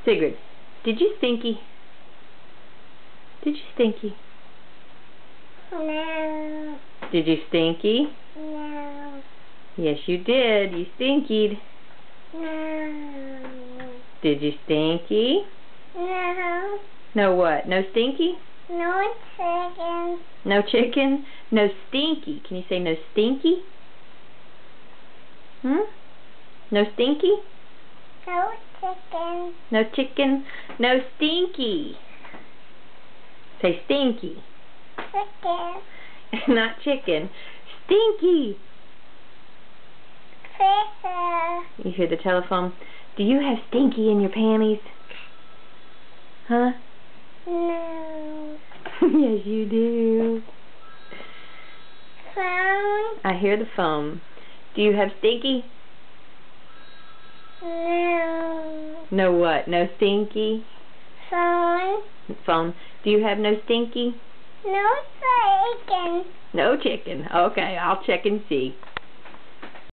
Sigrid, did you stinky? Did you stinky? No. Did you stinky? No. Yes, you did. You stinkied. No. Did you stinky? No. No what? No stinky? No chicken. No chicken? No stinky. Can you say no stinky? No stinky? No chicken. No chicken? No stinky. Say stinky. Chicken. Not chicken. Stinky. Fisher. You hear the telephone? Do you have stinky in your panties? Huh? No. Yes, you do. Phone. I hear the phone. Do you have stinky? No. No what? No stinky? Phone. Phone. Do you have no stinky? No chicken. No chicken. Okay, I'll check and see.